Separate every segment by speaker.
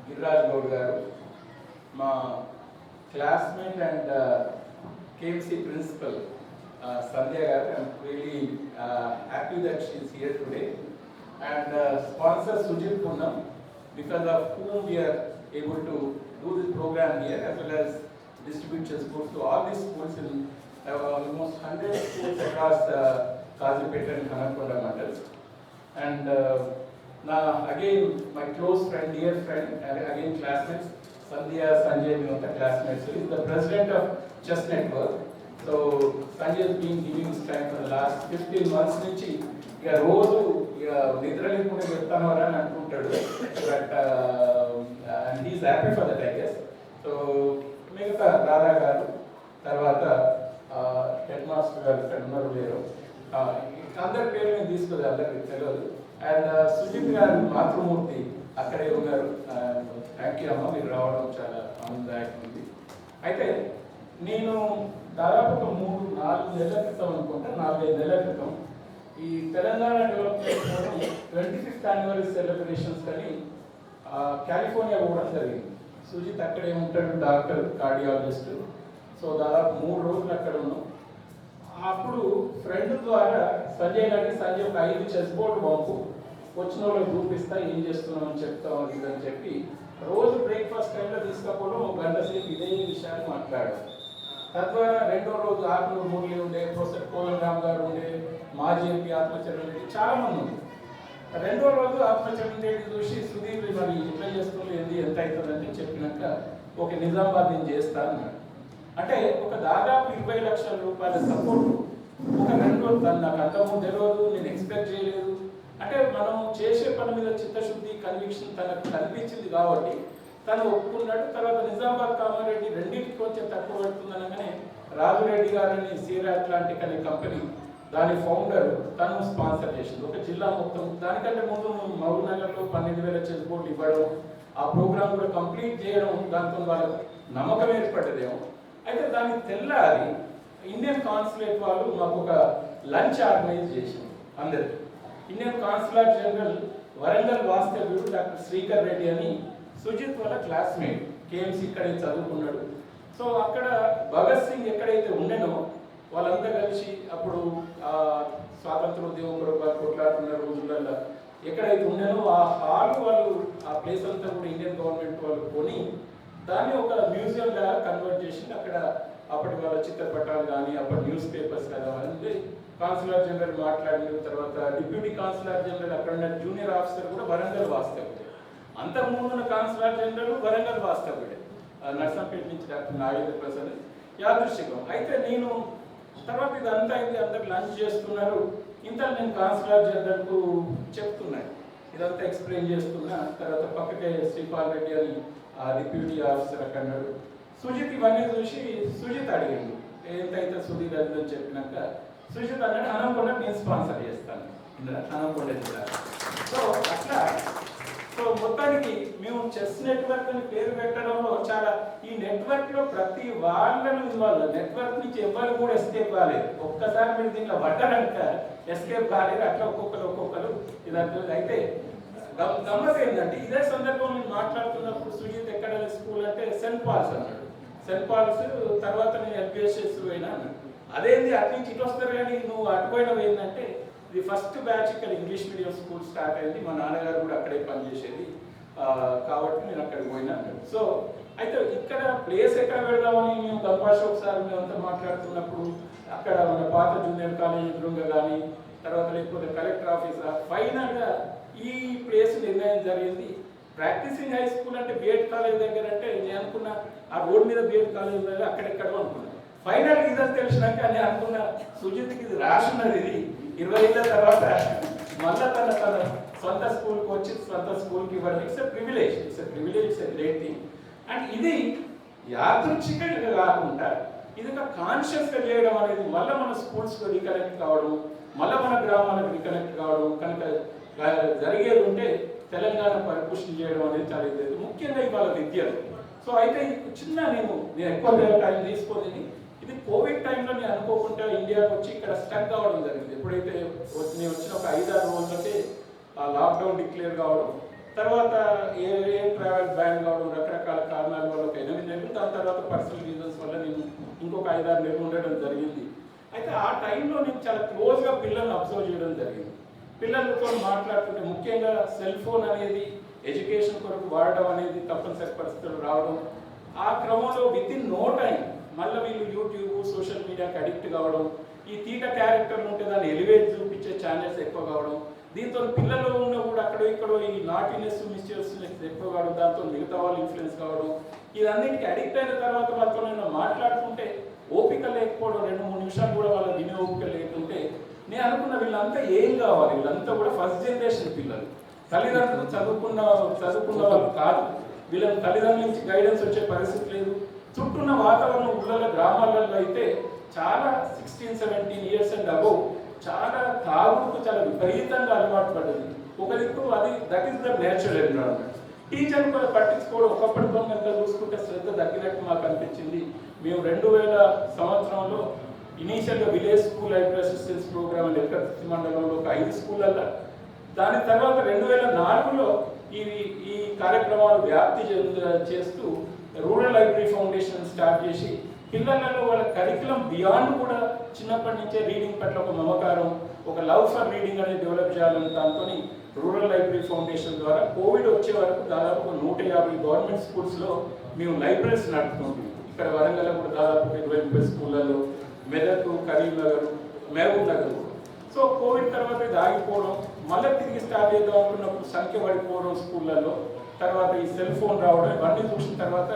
Speaker 1: గిరిరాజ్ గౌడ్ గారు, మా classmate and KMC principal Sandhya garu. I'm really happy that she is here today. And sponsor Sujit Poonam, because of whom we are able to do this program here, as well as distribute chessboards to all these schools in almost 100 schools across Kazipeta and Hanakonda mandals. And now again my close friend, dear friend, and again classmates, Sandhya, Sanjay, Vinota classmates. So he's the president of Chess Network. So Sanjay has been giving his time for the last 15 months నుంచి ఇక రోజు ఇక నిద్ర లేకుండా చెప్తాను అని అనుకుంటాడు. But and he's happy for that I guess. So మిగతా రాధా గారు, తర్వాత హెడ్ మాస్టర్ గారు ఇక్కడ ఉన్నారు లేరు, అందరి పేరు నేను తీసుకోలేదు, అందరికి తెలియదు. అండ్ సుజిత్ గారు మాతృమూర్తి అక్కడే ఉన్నారు. థ్యాంక్ యూ అమ్మ, మీరు రావడం చాలా ఆనందదాయకం ఉంది. అయితే నేను దాదాపు ఒక 3-4 నెలల క్రితం అనుకుంటా, 4-5 నెలల క్రితం ఈ Telangana development forum 25th anniversary celebrations అని కాలిఫోర్నియా పోవడం జరిగింది. సుజిత్ అక్కడే ఉంటాడు, డాక్టర్ కార్డియాలజిస్ట్. సో దాదాపు 3 రోజులు అక్కడ ఉన్నాం. అప్పుడు ఫ్రెండ్ ద్వారా సంజయ్ గారికి, సంజయ్ ఒక 5 చెస్ బోర్డు పంపు, వచ్చిన వాళ్ళకి చూపిస్తా, ఏం చేస్తున్నాం అని చెప్తాం అని చెప్పి రోజు బ్రేక్ఫాస్ట్ టైంలో తీసుకపోవడం, 1 గంట సేపు ఇదే విషయాన్ని మాట్లాడారు. తద్వారా రెండో రోజు ఆకునూరు మురళి ఉండే, ప్రొఫెసర్ కోలం రామ్ గారు ఉండే, మాజీ ఎంపీ ఆత్మచరణ్ రెడ్డి, చాలా మంది ఉంది. రెండో రోజు ఆత్మచరణ్ రెడ్డి చూసి సుధీర్ మరి ఎట్లా చేస్తుంది, ఎంత అవుతుందంటే చెప్పినాక ఒక నిజామాబాద్ నేను చేస్తాను అన్నాడు. అంటే ఒక దాదాపు 20 లక్షల రూపాయల సపోర్ట్ ఒక 2 రోజులు నాకు అంతకుముందు తెలియదు, నేను ఎక్స్పెక్ట్ చేయలేదు. అంటే మనం చేసే పని మీద చిత్తశుద్ధి, కన్విక్షన్ తనకు కనిపించింది కాబట్టి తను ఒప్పుకున్నాడు. తర్వాత నిజామాబాద్ కామారెడ్డి రెండింటికి కొంచెం తక్కువ పడుతుందనగానే రాజురెడ్డి గారిని సీరా అట్లాంటిక్ అనే కంపెనీ దాని ఫౌండర్ తను స్పాన్సర్ చేసింది, ఒక జిల్లా మొత్తం. దానికంటే ముందు మహబూబ్నగర్లో 12,000 చెస్ బోర్డులు ఇవ్వడం, ఆ ప్రోగ్రామ్ కూడా కంప్లీట్ చేయడం, దాంతో వాళ్ళకు నమ్మకం ఏర్పడ్డదేమో. అయితే దానికి తెల్లారి ఇండియన్ కాన్సులేట్ వాళ్ళు మాకు ఒక లంచ్ ఆర్గనైజ్ చేసింది అందరికి. ఇండియన్ కాన్సులేట్ జనరల్ వరంగల్ వాస్తవ్యుడు డాక్టర్ శ్రీకర్ రెడ్డి అని సుజిత్ వాళ్ళ క్లాస్మేట్, కేఎంసీ ఇక్కడే చదువుకున్నాడు. సో అక్కడ భగత్ సింగ్ ఎక్కడైతే ఉండేనో వాళ్ళంతా కలిసి అప్పుడు స్వాతంత్రోద్యమం కొరకు కొట్లాడుతున్న రోజులలో ఎక్కడైతే ఉండేనో ఆ హాల్ వాళ్ళు, ఆ ప్లేస్ అంతా కూడా ఇండియన్ గవర్నమెంట్ వాళ్ళు కొని దాన్ని ఒక మ్యూజియం లాగా కన్వర్ట్ చేసి అక్కడ అప్పటి వాళ్ళ చిత్రపటాలు కానీ అప్పటి న్యూస్ పేపర్స్ కదా అంటే కాన్సులర్ జనరల్ మాట్లాడిన తర్వాత డిప్యూటీ కాన్సులర్ జనరల్ అక్కడ ఉన్న జూనియర్ ఆఫీసర్ కూడా వరంగల్ వాస్తవ్యుడే. అంతకుముందున్న కాన్సులర్ జనరల్ వరంగల్ వాస్తవ్యుడే, నర్సంపేట నుంచి డాక్టర్ నాగేంద్ర ప్రసాద్. యాదృశ్చికం. అయితే నేను తర్వాత ఇదంతా అయింది, అందరు లంచ్ చేస్తున్నారు. ఇంత నేను కాన్సులర్ జనరల్కు చెప్తున్నాను, ఇదంతా ఎక్స్ప్లెయిన్ చేస్తున్నా. తర్వాత పక్కకే శ్రీపాల్ రెడ్డి అని డిప్యూటీ ఆఫీసర్ అక్కడ అన్నాడు. సుజిత్ ఇవన్నీ చూసి సుజిత్ అడిగాడు ఎంతైతే సుధీర్ అని చెప్పినాక సుజిత్ అన్నాడు, హనంకొండ నేను స్పాన్సర్ చేస్తాను, హనంకొండ జిల్లా. సో అట్లా సో మొత్తానికి మేము చెస్ నెట్వర్క్ అని పేరు పెట్టడంలో చాలా, ఈ నెట్వర్క్ లో ప్రతి వాళ్ళను ఇన్వాల్వ్, నెట్వర్క్ నుంచి ఎవరు కూడా ఎస్కేప్ కాలేదు. ఒక్కసారి మీరు దీంట్లో పడ్డారంట ఎస్కేప్ కాలేదు. అట్లా ఒక్కొక్కరు ఇదంతా. అయితే గమ్మత్ ఏంటంటే ఇదే సందర్భం నేను మాట్లాడుతున్నప్పుడు సుజిత్ ఎక్కడ స్కూల్ అంటే సెంట్ పాల్స్ అన్నాడు. సెంట్ పాల్స్ తర్వాత నేను ఎల్పిఎస్ఎస్ పోయినా అన్నాడు. అదేంది అటు నుంచి ఇటు వస్తారు కానీ నువ్వు అటుపోయినవి ఏంటంటే ఇది ఫస్ట్ బ్యాచ్ ఇక్కడ ఇంగ్లీష్ మీడియం స్కూల్ స్టార్ట్ అయింది, మా నాన్నగారు కూడా అక్కడే పనిచేసేది కాబట్టి నేను అక్కడికి పోయినా అన్నాడు. సో అయితే ఇక్కడ ప్లేస్ ఎక్కడ పెడదామని మేము గంపాషోక్ సార్ మేమంతా మాట్లాడుతున్నప్పుడు అక్కడ మన పాత జూనియర్ కాలేజ్ ఎదురుగా కానీ తర్వాత లేకపోతే కలెక్టర్ ఆఫీస్, ఫైనల్గా ఈ ప్లేస్ నిర్ణయం జరిగింది. ప్రాక్టీసింగ్ హై స్కూల్ అంటే బిఎడ్ కాలేజ్ దగ్గర అంటే నేను అనుకున్నా ఆ రోడ్ మీద బిఎడ్ కాలేజ్ దగ్గర అక్కడెక్కడో అనుకున్నా. ఫైనల్ ఇదని తెలిసినాక నేను అనుకున్నా సుజిత్కి ఇది రాసున్నది, ఇది 20 ఏళ్ళ తర్వాత మళ్ళీ తన సొంత స్కూల్కి వచ్చి సొంత స్కూల్కి ఇవ్వడం it's a privilege, it's a great thing. And ఇది యాదృచ్ఛికంగా కాకుండా ఇది ఒక కాన్షియస్గా చేయడం అనేది మళ్ళీ మన స్కూల్స్కి రీకనెక్ట్ కావడం, మళ్ళీ మన గ్రామాలకు రీకనెక్ట్ కావడం కనుక జరిగేది ఉంటే తెలంగాణ పరిపుష్టి చేయడం అనేది చాలా ఇది ముఖ్యంగా ఇవాళ విద్యలో. సో అయితే చిన్న నేను ఎక్కువ టైం తీసుకోలేదు. ఇది కోవిడ్ టైంలో నేను అనుకోకుండా ఇండియాకి వచ్చి ఇక్కడ స్టక్ కావడం జరిగింది. ఎప్పుడైతే నేను వచ్చిన ఒక 5-6 రోజులకే లాక్డౌన్ డిక్లేర్ కావడం, తర్వాత ఎయిర్ ట్రావెల్ బ్యాన్ కావడం రకరకాల కారణాల వల్ల ఒక 8 నెలలు, దాని తర్వాత పర్సనల్ రీజన్స్ వల్ల నేను ఇంకొక 5-6 నెలలు ఉండడం జరిగింది. అయితే ఆ టైంలో నేను చాలా క్లోజ్గా పిల్లల్ని అబ్జర్వ్ చేయడం జరిగింది. పిల్లలతో మాట్లాడుతుంటే ముఖ్యంగా సెల్ ఫోన్ అనేది ఎడ్యుకేషన్ కొరకు వాడడం అనేది తప్పనిసరి పరిస్థితులు రావడం, ఆ క్రమంలో విత్ ఇన్ నో టైం మళ్ళీ వీళ్ళు యూట్యూబ్ సోషల్ మీడియాకి అడిక్ట్ కావడం, ఈ తీట క్యారెక్టర్లు ఉంటే దాన్ని ఎలివేట్ చూపించే ఛానల్స్ ఎక్కువ కావడం, దీంతో పిల్లలు ఉన్న కూడా అక్కడ ఇక్కడ ఈ నాటినెస్ మిస్చియస్నెస్ ఎక్కువ కావడం, దాంతో మిగతా వాళ్ళు ఇన్ఫ్లుయెన్స్ కావడం, ఇదన్నిటికీ అడిక్ట్ అయిన తర్వాత వాళ్ళతో నేను మాట్లాడుతుంటే ఓపిక లేకపోవడం, 2-3 నిమిషాలు కూడా వాళ్ళ వినే ఓపిక లేకుంటే నేను అనుకున్న వీళ్ళంతా ఏం కావాలి, వీళ్ళంతా కూడా ఫస్ట్ జనరేషన్ పిల్లలు, తల్లిదండ్రులు చదువుకున్న వాళ్ళు కాదు, వీళ్ళని తల్లిదండ్రుల నుంచి గైడెన్స్ వచ్చే పరిస్థితి లేదు. చుట్టూ ఉన్న వాతావరణం ఊళ్ళలో గ్రామాలలో అయితే చాలా 16-17 ఇయర్స్ అండ్ అబౌవ్ చాలా తాగుడుకు చాలా విపరీతంగా అలవాటు పడ్డది. ఒక దిక్కు అది that is the natural environment. టీచర్ని కూడా పట్టించుకోవడం ఒకప్పటితో కనుక చూసుకుంటే శ్రద్ధ తగ్గినట్టు మాకు అనిపించింది. మేము 2000 సంవత్సరంలో ఇనీషియల్గా village school library assistance programme అని ఎక్కడి మండలంలో ఒక 5 స్కూళ్ళల్లో, దాని తర్వాత 2004లో ఈ కార్యక్రమాలు వ్యాప్తి చేస్తూ రూరల్ లైబ్రరీ ఫౌండేషన్ స్టార్ట్ చేసి పిల్లలలో వాళ్ళ కరికులం బియాండ్ కూడా చిన్నప్పటి నుంచే రీడింగ్ పట్ల ఒక మమకారం, ఒక లవ్ ఫర్ రీడింగ్ అనేది డెవలప్ చేయాలని దాంతో రూరల్ లైబ్రరీ ఫౌండేషన్ ద్వారా కోవిడ్ వచ్చే వరకు దాదాపు 150 గవర్నమెంట్ స్కూల్స్లో మేము లైబ్రరీస్ నడుపుతుంటాం. ఇక్కడ వరంగల్ కూడా దాదాపు 20-30 స్కూళ్ళల్లో, మెదక్, కరీంనగర్, మహబూబ్ నగర్. సో కోవిడ్ తర్వాత ఇది ఆగిపోవడం, మళ్ళీ తిరిగి స్టార్ట్ చేద్దాం అనుకున్నప్పుడు సంఖ్య పడిపోవడం స్కూళ్ళల్లో, తర్వాత ఈ సెల్ ఫోన్ రావడం, ఇవన్నీ చూసిన తర్వాత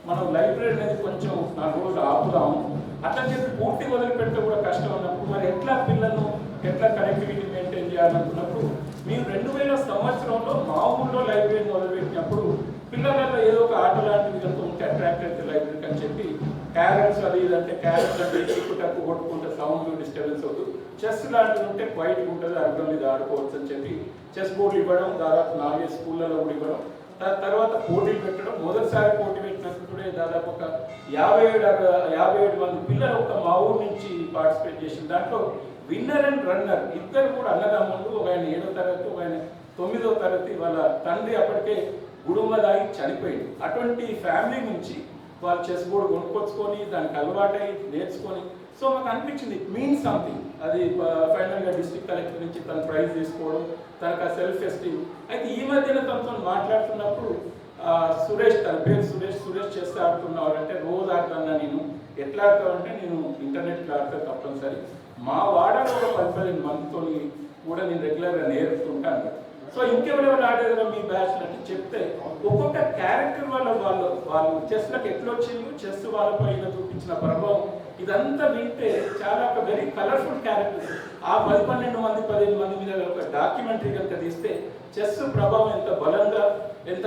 Speaker 1: మనం లైబ్రరీ అనేది కొంచెం 4 రోజులు ఆపుదాము, అట్లా చెప్పి పూర్తి వదిలిపెడితే కూడా కష్టం ఉన్నప్పుడు మరి ఎట్లా పిల్లలను ఎట్లా కనెక్టివిటీ మెయింటైన్ చేయాలనుకున్నప్పుడు మేము 2000 సంవత్సరంలో మా ఊళ్ళో లైబ్రరీని మొదలుపెట్టినప్పుడు పిల్లలలో ఏదో ఒక ఆట లాంటివి కనుక ఉంటే అట్రాక్ట్ అయితే లైబ్రరీకి అని చెప్పి క్యారెట్స్ అది ఇదంటే క్యారెట్స్ అంటే ఎక్కువ కొట్టుకుంటే సౌండ్ డిస్టర్బెన్స్ అవుతుంది, చెస్ లాంటివి ఉంటే క్వైట్గా ఉంటుంది, అర్థం మీద ఆడుకోవచ్చు అని చెప్పి చెస్ బోర్డులు ఇవ్వడం, దాదాపు 4 స్కూళ్ళలో కూడా ఇవ్వడం, తర్వాత పోటీలు పెట్టడం. మొదటిసారి పోటీ పెట్టినప్పుడే దాదాపు ఒక 57 మంది పిల్లలు ఒక మా ఊరు నుంచి పార్టిసిపేట్ చేసిన దాంట్లో విన్నర్ అండ్ రన్నర్ ఇద్దరు కూడా అన్నదమ్ములు, ఒక ఆయన 7వ తరగతి, ఒక ఆయన 9వ తరగతి. వాళ్ళ తండ్రి అప్పటికే గుడుంబ దాగి చనిపోయింది. అటువంటి ఫ్యామిలీ నుంచి వాళ్ళు చెస్ బోర్డు కొనుక్కొచ్చుకొని దానికి అలవాటై నేర్చుకొని, సో మాకు అనిపించింది ఇట్ మీన్స్ సంథింగ్. అది ఫైనల్గా డిస్ట్రిక్ట్ కలెక్టర్ నుంచి తను ప్రైజ్ తీసుకోవడం, తనకు ఆ సెల్ఫ్ ఎస్టీమ్. అయితే ఈ మధ్యన తనతో మాట్లాడుతున్నప్పుడు సురేష్, తన పేరు సురేష్ చెస్ ఆడుతున్నారు అంటే రోజు ఆడుతున్నా నేను, ఎట్లా ఆడతామంటే నేను ఇంటర్నెట్లో ఆడితే తప్పనిసరి, మా వాడలో ఒక 10-15 మందితో కూడా నేను రెగ్యులర్గా నేర్పుతుంటాను. సో ఇంకెవరెవరు ఆడేదో మీ బ్యాచ్ అంటే చెప్తే ఒక్కొక్క క్యారెక్టర్ వల్ల వాళ్ళు చెస్లకు ఎట్లా వచ్చింది, చెస్ వాళ్ళ పైన చూపించిన ప్రభావం, ఇదంతా వింటే చాలా ఒక వెరీ కలర్ఫుల్ క్యారెక్టర్స్. ఆ 10-12 మంది 15 మంది మీద ఒక డాక్యుమెంటరీ కనుక తీస్తే చెస్ ప్రభావం ఎంత బలంగా ఎంత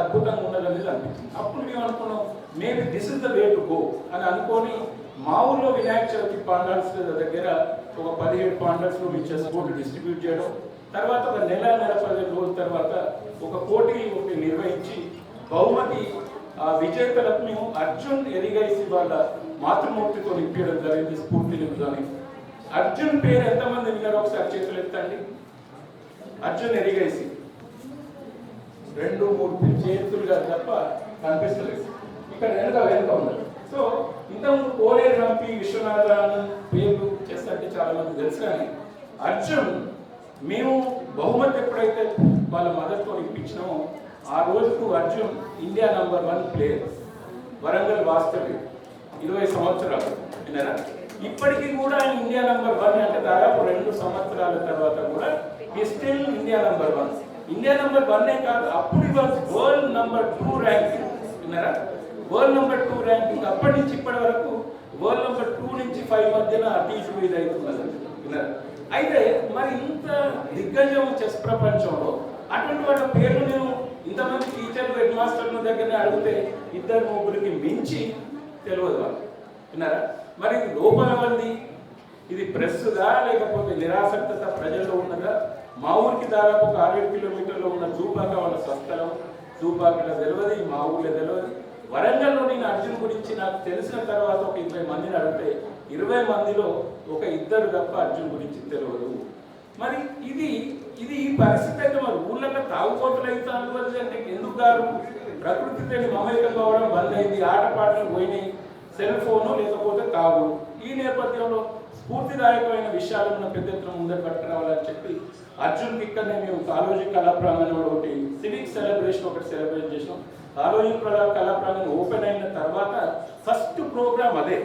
Speaker 1: అద్భుతంగా ఉన్నదనేది అనిపించింది. అప్పుడు మేము అనుకున్నాం maybe this is the way to go అని అనుకొని మా ఊళ్ళో వినాయక చవితి పాండాల్స్ దగ్గర ఒక 17 పాండాల్స్లో మీ చెస్ బోర్డు డిస్ట్రిబ్యూట్ చేయడం, తర్వాత ఒక నెల 15 రోజుల తర్వాత ఒక పోటీ నిర్వహించి బహుమతి విజేతలకు మేము అర్జున్ ఎరిగైసి వాళ్ళ మాతృమూర్తితో నింపేయడం జరిగింది, స్ఫూర్తి నింపుదని. అర్జున్ పేరు ఎంతమంది విన్నారో ఒకసారి చేతులు ఎత్తండి. అర్జున్ ఎరిగైసి 2-3 చేతులుగా తప్ప కనిపిస్తలేదు, ఇక్కడ వెనుక ఉన్నారు. సో ఇంతకుముందు కోరేరు రంపి, విశ్వనాథన్ పేర్లు చేస్తే చాలా మంది తెలుసు, కానీ అర్జున్ మేము బహుమతి ఎప్పుడైతే వాళ్ళ మదర్తో ఇప్పించినామో ఆ రోజుకు అర్జున్ ఇండియా #1 ప్లేయర్, వరంగల్ వాస్తవ్య, 20 సంవత్సరాలు విన్నారా. ఇప్పటికీ కూడా ఆయన ఇండియా #1 అంటే దాదాపు 2 సంవత్సరాల తర్వాత కూడా ఈ స్టిల్ ఇండియా #1. ఇండియా #1 కాదు, అప్పుడు వరల్డ్ #2 ర్యాంకింగ్ విన్నారా. వరల్డ్ #2 ర్యాంకింగ్ అప్పటి నుంచి ఇప్పటి వరకు వరల్డ్ #2 నుంచి 5 మధ్యన అటు ఇటు ఇది అవుతున్నది విన్నారా. అయితే మరి ఇంత దిగ్గజం చెస్ ప్రపంచంలో అటువంటి వాళ్ళ పేర్లు నేను ఇంతమంది టీచర్లు, హెడ్ మాస్టర్ల దగ్గరనే అడిగితే 2-3కి మించి తెలియదు వాళ్ళు విన్నారా. మరి ఇది లోపల మంది, ఇది ప్రెస్దా లేకపోతే నిరాసక్తత ప్రజల్లో ఉన్నదా. మా ఊరికి దాదాపు ఒక 6-7 కిలోమీటర్లో ఉన్న జూపాక వాళ్ళ స్వస్థలం, జూపాకలో తెలియదు, మా ఊళ్ళో తెలియదు. వరంగల్లో నేను అర్జున్ గురించి నాకు తెలిసిన తర్వాత ఒక 20 మందిని అడిగితే 20 మందిలో ఒక 2 తప్ప అర్జున్ గురించి తెలియదు. మరి ఇది ఈ పరిస్థితి అయితే మరి ఊళ్ళల్లో తాగుబోతులు అవుతాను, వస్తుందంటే ఎందుకు గారు ప్రకృతితో మమేకం కావడం బంద్ అయింది, ఆటపాటలు పోయినాయి, సెల్ ఫోను లేకపోతే తాగుడు. ఈ నేపథ్యంలో స్ఫూర్తిదాయకమైన విషయాలను పెద్ద ఎత్తున ముందర పట్టుకురావాలని చెప్పి అర్జున్ ఇక్కడనే మేము కాలోజీ కళాప్రాంగణంలో ఒకటి సివిక్ సెలబ్రేషన్ ఒకటి సెలబ్రేట్ చేసినాం. కాలోజీ కళాప్రాంగణం ఓపెన్ అయిన తర్వాత ఫస్ట్ ప్రోగ్రామ్ అదే.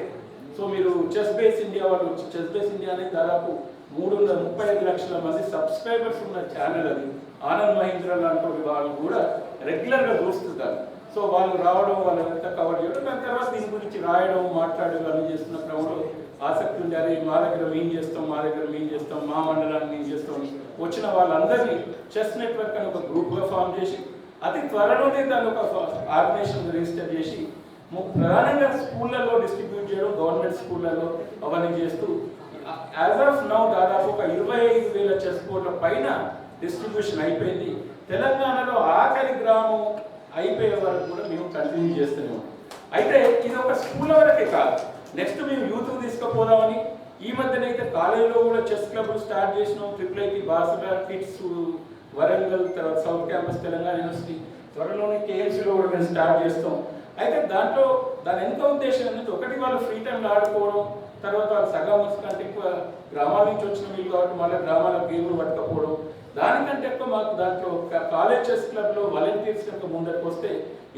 Speaker 1: సో మీరు చెస్ బేస్ ఇండియా వాళ్ళు వచ్చి, చెస్ బేస్ ఇండియా అనేది దాదాపు 335 లక్షల మంది సబ్స్క్రైబర్స్ ఉన్న ఛానల్ అది. ఆనంద్ మహీంద్ర లాంటి వాళ్ళు కూడా రెగ్యులర్గా చూస్తుంటారు. సో వాళ్ళు రావడం, వాళ్ళంతా కవర్ చేయడం, దాని తర్వాత దీని గురించి రాయడం, మాట్లాడడం అన్నీ చేస్తున్న క్రమంలో ఆసక్తి ఉంది. అదే మా దగ్గర మేం చేస్తాం, మా మండలాన్ని మేము చేస్తాం. వచ్చిన వాళ్ళందరినీ చెస్ నెట్వర్క్ అని ఒక గ్రూప్గా ఫామ్ చేసి అతి త్వరలోనే దాని ఒక ఆర్గనైజేషన్ రిజిస్టర్ చేసి ప్రధానంగా స్కూళ్ళల్లో డిస్ట్రిబ్యూట్ చేయడం, గవర్నమెంట్ స్కూళ్ళల్లో అవన్నీ చేస్తూ యాజ్ ఆఫ్ నౌ దాదాపు ఒక 25,000 చెస్ బోర్డుల పైన డిస్ట్రిబ్యూషన్ అయిపోయింది. తెలంగాణలో ఆఖరి గ్రామం అయిపోయే వరకు కూడా మేము కంటిన్యూ చేస్తున్నాం. అయితే ఇది ఒక స్కూల్ వరకే కాదు, నెక్స్ట్ మేము యూత్ తీసుకుపోదామని ఈ మధ్యనైతే కాలేజీలో కూడా చెస్ క్లబ్లు స్టార్ట్ చేసినాం. ట్రిపుల్ బాసరా కిడ్స్ వరంగల్, తర్వాత సౌత్ క్యాంపస్ తెలంగాణ యూనివర్సిటీ, త్వరలోనే కేఎల్సీలో కూడా మేము స్టార్ట్ చేస్తాం. అయితే దాంట్లో దాని ఎంత ఉద్దేశం ఏంటంటే, ఒకటి వాళ్ళు ఫ్రీ టైంలో ఆడుకోవడం, తర్వాత వాళ్ళు సగం కంటే ఎక్కువ గ్రామాల నుంచి వచ్చిన వీళ్ళు కాబట్టి మళ్ళీ గ్రామాల గేమ్లు పట్టుకపోవడం. దానికంటే ఎక్కువ మాకు దాంట్లో కాలేజ్ చెస్ క్లబ్లో వాలంటీర్స్ కనుక ముందరికి వస్తే,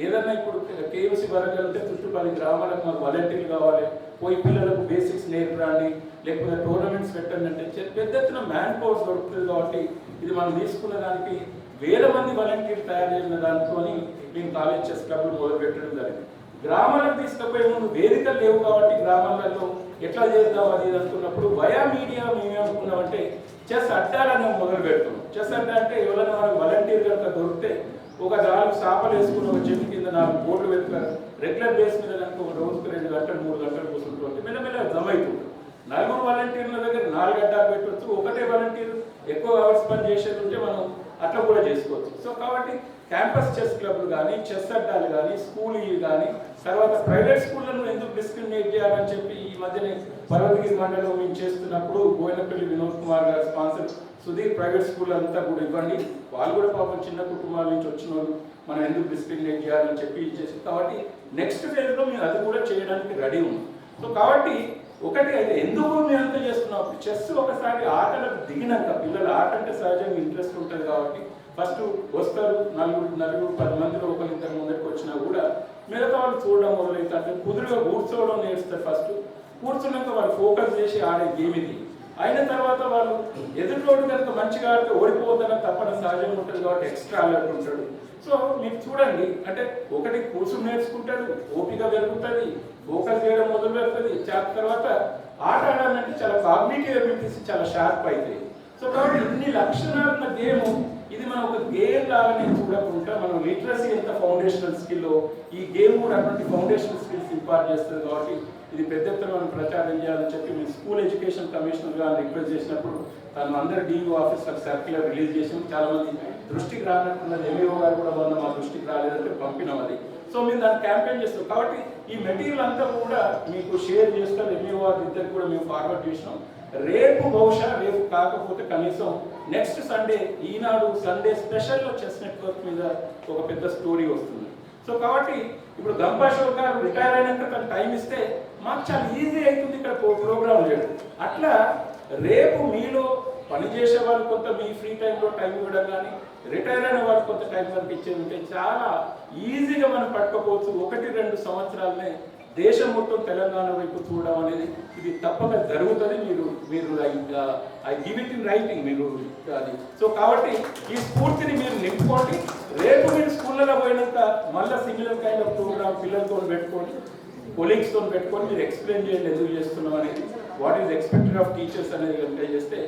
Speaker 1: ఏదన్నా ఇప్పుడు కేఎంసీ వరంగల్ ఉంటే చుట్టూ 10 గ్రామాలకు మాకు వాలంటీర్లు కావాలి, పోయి పిల్లలకు బేసిక్స్ నేర్పరండి, లేకపోతే టోర్నమెంట్స్ పెట్టండి అంటే పెద్ద ఎత్తున మ్యాన్ పవర్స్ దొరుకుతుంది. కాబట్టి ఇది మనం తీసుకున్న దానికి 1000 మంది వాలంటీర్లు తయారు చేసిన దాంతో మేము కాలేజ్ చెస్ క్లబ్లు మొదలు పెట్టడం జరిగింది. గ్రామాలకు తీసుకుపోయే ముందు వేదికలు లేవు కాబట్టి గ్రామాలలో ఎట్లా చేద్దాం అది అనుకున్నప్పుడు వయా మీడియా మేమేమనుకున్నామంటే చెస్ అడ్డాలని మొదలు పెడుతున్నాం. చెస్ అడ్డా అంటే ఎవరైనా మనకు వాలంటీర్ కనుక దొరికితే ఒక 4 సాపలు వేసుకుని ఒక చెట్టు కింద 4 బోర్డులు పెట్టుతారు, రెగ్యులర్ బేస్ మీద కనుక ఒక రోజుకు 2 గంటలు 3 గంటలు కూర్చుంటుంది. మెల్లమెల్ల జమ అవుతుంది. 4 వాలంటీర్ల దగ్గర 4 గంటలు పెట్టవచ్చు. ఒకటే వాలంటీర్ ఎక్కువ అవర్స్ పని చేసేది ఉంటే మనం అట్లా కూడా చేసుకోవచ్చు. సో కాబట్టి క్యాంపస్ చెస్ క్లబ్లు కానీ, చెస్ అడ్డాలు కానీ, స్కూల్ కానీ, తర్వాత ప్రైవేట్ స్కూళ్ళను ఎందుకు డిస్క్రిమినేట్ చేయాలని చెప్పి ఈ మధ్యనే పర్వతగిరి మండలం మేము చేస్తున్నప్పుడు బోయినపల్లి వినోద్ కుమార్ గారు స్పాన్సర్ సుధీర్ ప్రైవేట్ స్కూల్ అంతా కూడా ఇవ్వండి, వాళ్ళు కూడా పాపం చిన్న కుటుంబాల నుంచి వచ్చిన వాళ్ళు, మనం ఎందుకు డిస్క్రిమినేట్ చేయాలని చెప్పి ఇచ్చేసి, కాబట్టి నెక్స్ట్ ఫేజ్లో మేము అది కూడా చేయడానికి రెడీ ఉన్నాం. సో కాబట్టి ఒకటి అయితే ఎందుకు మేము అంతా చేస్తున్నాం, చెస్ ఒకసారి ఆటలకు దిగినాక పిల్లలు ఆట అంటే సహజంగా ఇంట్రెస్ట్ ఉంటుంది కాబట్టి ఫస్ట్ వస్తారు, 4 10 మందిలో 1-2 ముందరికి వచ్చినా కూడా మిగతా వాళ్ళు చూడడం మొదలవుతారు. కుదురుగా కూర్చోవడం నేర్స్తారు. ఫస్ట్ కూర్చున్నాక వాళ్ళు ఫోకస్ చేసి ఆడే గేమ్ ఇది అయిన తర్వాత వాళ్ళు ఎదుటోడు కనుక మంచిగా ఆడితే ఓడిపోవద్దన్న తప్పన సహజంగా ఉంటుంది కాబట్టి ఎక్స్ట్రా అలర్ట్ ఉంటాడు. సో మీరు చూడండి, అంటే ఒకటి కూర్చుని నేర్చుకుంటాడు, ఓపిక పెరుగుతుంది, ఫోకస్ చేయడం మొదలు పెడుతుంది. తర్వాత ఆట ఆడాలంటే చాలా కాగ్నిటివ్ ఎబిలిటీస్ చాలా షార్ప్ అవుతాయి. సో కాబట్టి ఇన్ని లక్షణాలున్న గేమ్ ఇది మనం ఒక గేమ్ లాగానే చూడకుండా మనం లిటరసీ ఎంత ఫౌండేషనల్ స్కిల్, ఈ గేమ్ కూడా అటువంటి ఫౌండేషనల్ స్కిల్స్ ఇంపార్ట్ చేస్తుంది. కాబట్టి ఇది పెద్ద ఎత్తున మనం ప్రచారం చేయాలని చెప్పి మేము స్కూల్ ఎడ్యుకేషన్ కమిషనర్ గారు రిక్వెస్ట్ చేసినప్పుడు తను అందరు డిఓ ఆఫీసర్ సర్క్యులర్ రిలీజ్ చేసి చాలా మంది దృష్టికి రానట్టున్నది. ఎంఈఓ గారు కూడా మొన్న మా దృష్టికి రాలేదంటే పంపినాం అది. సో మేము దాన్ని క్యాంపెయిన్ చేస్తాం. కాబట్టి ఈ మెటీరియల్ అంతా కూడా మీకు షేర్ చేస్తాం. ఎంఈఓ గారి ఇద్దరికి కూడా మేము ఫార్వర్డ్ చేసినాం. రేపు బహుశా రేపు కాకపోతే కనీసం నెక్స్ట్ సండే ఈనాడు సండే స్పెషల్లో చెస్ నెట్వర్క్ మీద ఒక పెద్ద స్టోరీ వస్తుంది. సో కాబట్టి ఇప్పుడు గంపాషోర్ గారు రిటైర్ అయినాక తను టైం ఇస్తే మాకు చాలా ఈజీ అవుతుంది ఇక్కడ ప్రోగ్రామ్ చేయడం. అట్లా రేపు మీలో పనిచేసే వాళ్ళు కొంత మీ ఫ్రీ టైంలో టైం ఇవ్వడం కానీ, రిటైర్ అయిన వాళ్ళు కొంత టైం కనిపించేది ఉంటే చాలా ఈజీగా మనం పట్టుకోవచ్చు. 1-2 సంవత్సరాలనే దేశం మొత్తం తెలంగాణ వైపు చూడడం అనేది ఇది తప్పక జరుగుతుంది. మీరు I give it in writing మీరు అది. సో కాబట్టి ఈ స్ఫూర్తిని మీరు నింపుకోండి. రేపు మీరు స్కూళ్ళలో పోయినాక మళ్ళీ సిమిలర్ కైండ్ ఆఫ్ ప్రోగ్రామ్ పిల్లలతో పెట్టుకోండి, కొలీగ్స్తో పెట్టుకొని మీరు ఎక్స్ప్లెయిన్ చేయండి ఎందుకు చేస్తున్నాం అనేది, what is expected of teachers అనేది కనుక చేస్తే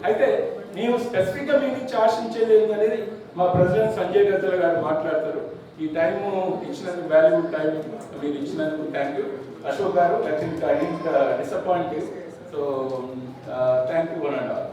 Speaker 1: అయితే మేము స్పెసిఫిక్గా మీ నుంచి ఆశించేది ఏంటనేది మా ప్రెసిడెంట్ సంజయ్ గజ్జల గారు మాట్లాడతారు. ఈ టైము ఇచ్చినందుకు వాల్యూబుల్ టైం మీరు ఇచ్చినందుకు thank you. Ashok garu I didn't disappoint you. So thank you one and all.